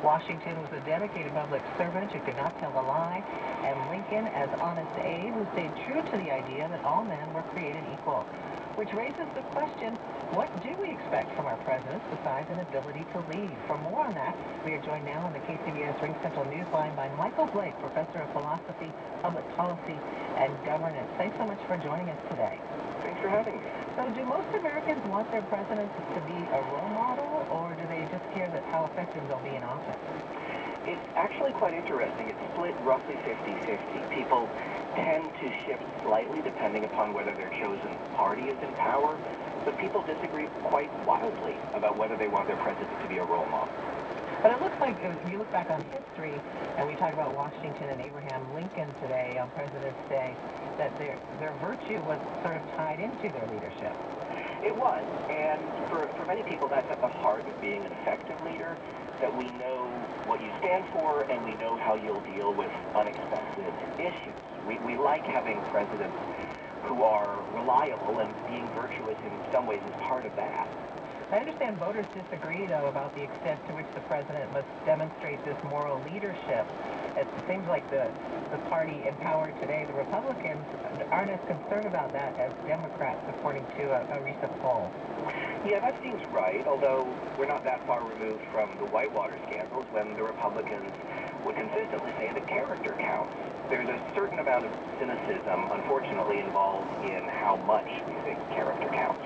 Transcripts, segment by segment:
Washington was a dedicated public servant who could not tell a lie, and Lincoln as Honest Abe, who stayed true to the idea that all men were created equal. Which raises the question, what do we expect from our presidents besides an ability to lead? For more on that, we are joined now on the KCBS Ring Central Newsline by Michael Blake, Professor of Philosophy, Public Policy, and Governance. Thanks so much for joining us today. Thanks for having me. So do most Americans want their presidents to be a role model, or do they just care that how effective they'll be in office? It's actually quite interesting. It's split roughly 50-50. People tend to shift slightly depending upon whether their chosen party is in power, but people disagree quite wildly about whether they want their president to be a role model. But it looks like, if you look back on history, and we talk about Washington and Abraham Lincoln today on President's Day, that their virtue was sort of tied into their leadership. It was, and for many people that's at the heart of being an effective leader, that we know what you stand for and we know how you'll deal with unexpected issues. We like having presidents who are reliable, and being virtuous in some ways is part of that. I understand voters disagree, though, about the extent to which the president must demonstrate this moral leadership. It seems like the party in power today, the Republicans, aren't as concerned about that as Democrats, according to a recent poll. Yeah, that seems right, although we're not that far removed from the Whitewater scandals when the Republicans would consistently say that character counts. There's a certain amount of cynicism, unfortunately, involved in how much we think character counts.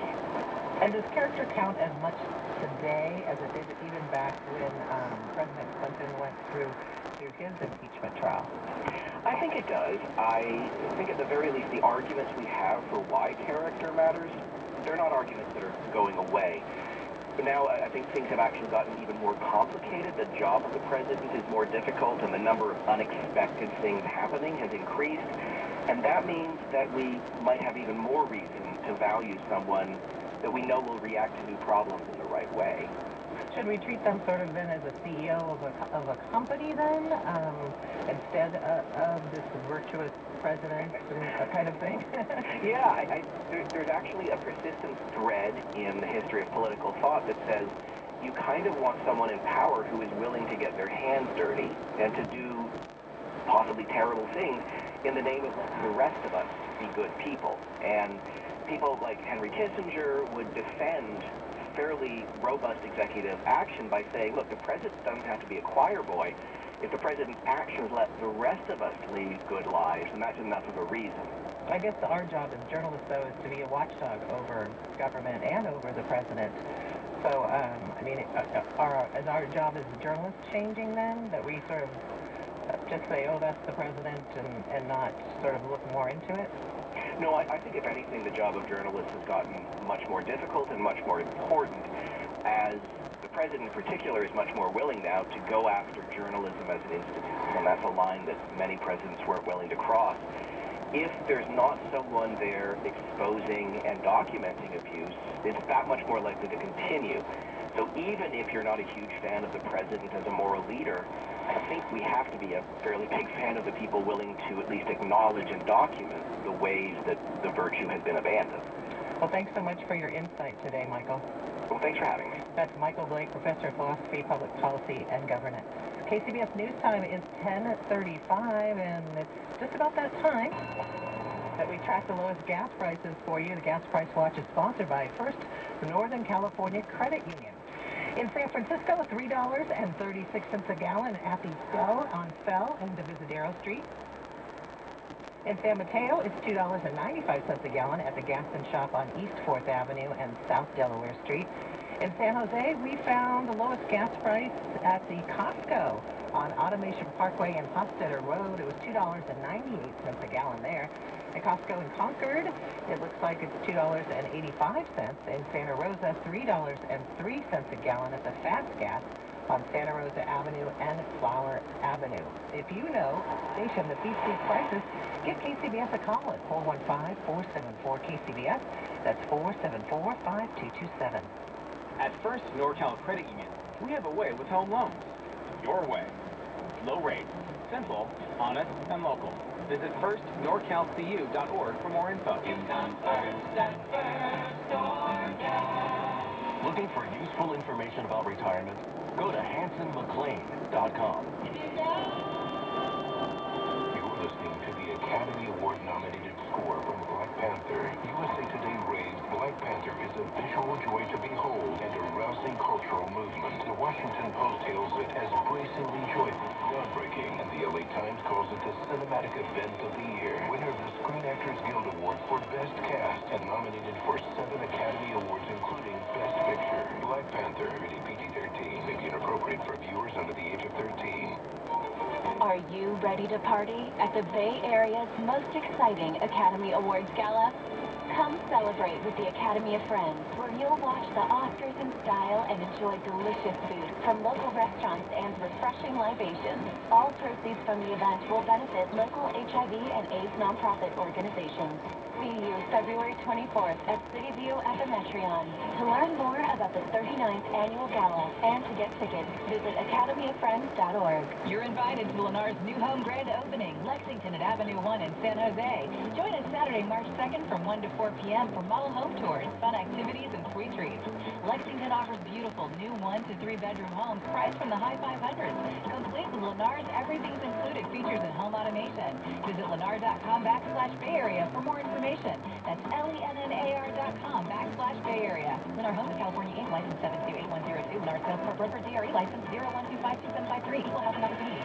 And does character count as much today as it did even back when President Clinton went through his impeachment trial? I think it does. I think at the very least the arguments we have for why character matters, they're not arguments that are going away. But now I think things have actually gotten even more complicated. The job of the president is more difficult, and the number of unexpected things happening has increased. And that means that we might have even more reason to value someone that we know will react to new problems in the right way. Should we treat them sort of then as a CEO of a company then, instead of this virtuous president kind of thing? Yeah, there's actually a persistent thread in the history of political thought that says you kind of want someone in power who is willing to get their hands dirty and to do possibly terrible things in the name of the rest of us be good people. And people like Henry Kissinger would defend fairly robust executive action by saying, look, the president doesn't have to be a choir boy. If the president's actions let the rest of us lead good lives, then that's enough of a reason. I guess our job as journalists, though, is to be a watchdog over government and over the president. So, I mean, is our job as journalists changing then? That we sort of just say, oh, that's the president, and not sort of look more into it? No, I think if anything, the job of journalists has gotten much more difficult and much more important, as the president in particular is much more willing now to go after journalism as an institution, and that's a line that many presidents weren't willing to cross. If there's not someone there exposing and documenting abuse, it's that much more likely to continue. So even if you're not a huge fan of the president as a moral leader, I think we have to be a fairly big fan of the people willing to at least acknowledge and document the ways that the virtue has been abandoned. Well, thanks so much for your insight today, Michael. Well, thanks for having me. That's Michael Blake, Professor of Philosophy, Public Policy, and Governance. KCBS News Time is 10:35, and it's just about that time that we track the lowest gas prices for you. The Gas Price Watch is sponsored by First Northern California Credit Union. In San Francisco, $3.36 a gallon at the Shell on Fell and Divisadero Street. In San Mateo, it's $2.95 a gallon at the Gas and Shop on East 4th Avenue and South Delaware Street. In San Jose, we found the lowest gas price at the Costco on Automation Parkway and Hofstetter Road. It was $2.98 a gallon there. At Costco in Concord, it looks like it's $2.85. In Santa Rosa, $3.03 a gallon at the Fast Gas on Santa Rosa Avenue and Flower Avenue. If you know a station that beats these prices, give KCBS a call at 415-474-KCBS. That's 474-5227. At First NorCal Credit Union, we have a way with home loans. Your way. Low rates, simple, honest, and local. Visit firstnorcalcu.org for more info. Looking for useful information about retirement? Go to HansonMcLean.com. westbound.com. You're listening to the Academy Award-nominated score from Black Panther. USA Today raised Black Panther is a visual joy to behold and a rousing cultural movement. The Washington Post hails it as bracingly joyful, groundbreaking, and the LA Times calls it the cinematic event of the year. Winner of the Screen Actors Guild Award for Best Cast and nominated for 7 Academy Awards, including Best Picture. Black Panther, rated PG-13, may be inappropriate for viewers under the age of 13. Are you ready to party at the Bay Area's most exciting Academy Awards Gala? Come celebrate with the Academy of Friends, where you'll watch the Oscars in style and enjoy delicious food from local restaurants and refreshing libations. All proceeds from the event will benefit local HIV and AIDS nonprofit organizations. See you February 24th at City View Epimetrion. To learn more about the 39th Annual Gala and to get tickets, visit academyoffriends.org. You're invited to Lennar's new home grand opening, Lexington at Avenue 1 in San Jose. Join us Saturday, March 2nd from 1 to 4 p.m. for model home tours, fun activities, and sweet treats. Lexington offers beautiful new 1 to 3 bedroom homes priced from the high 500s. Complete with Lennar's Everything's Included features and home automation. Visit lennar.com/Bay Area for more information. That's lennar.com/Bay Area. Lennar Homes, California Inc. License 728102. Lennar Sales Corp. Broker DRE License 0125273. Equal housing opportunity.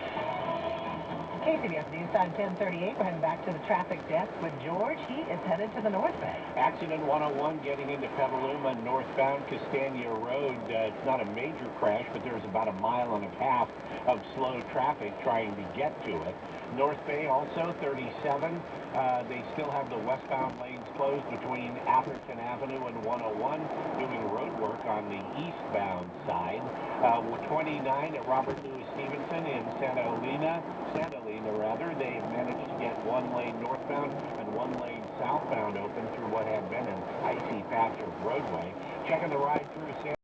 KCBS News Time 1038. We're heading back to the traffic desk with George. He is headed to the North Bay. Accident 101 getting into Petaluma, northbound Castania Road. It's not a major crash, but there's about a mile and a half of slow traffic trying to get to it. North Bay also 37. They still have the westbound lanes closed between Atherton Avenue and 101, doing road work on the eastbound side. 29 at Robert Louis Stevenson in Santa Elena, they've managed to get 1 lane northbound and 1 lane southbound open through what had been an icy patch of roadway. Checking the ride through Santa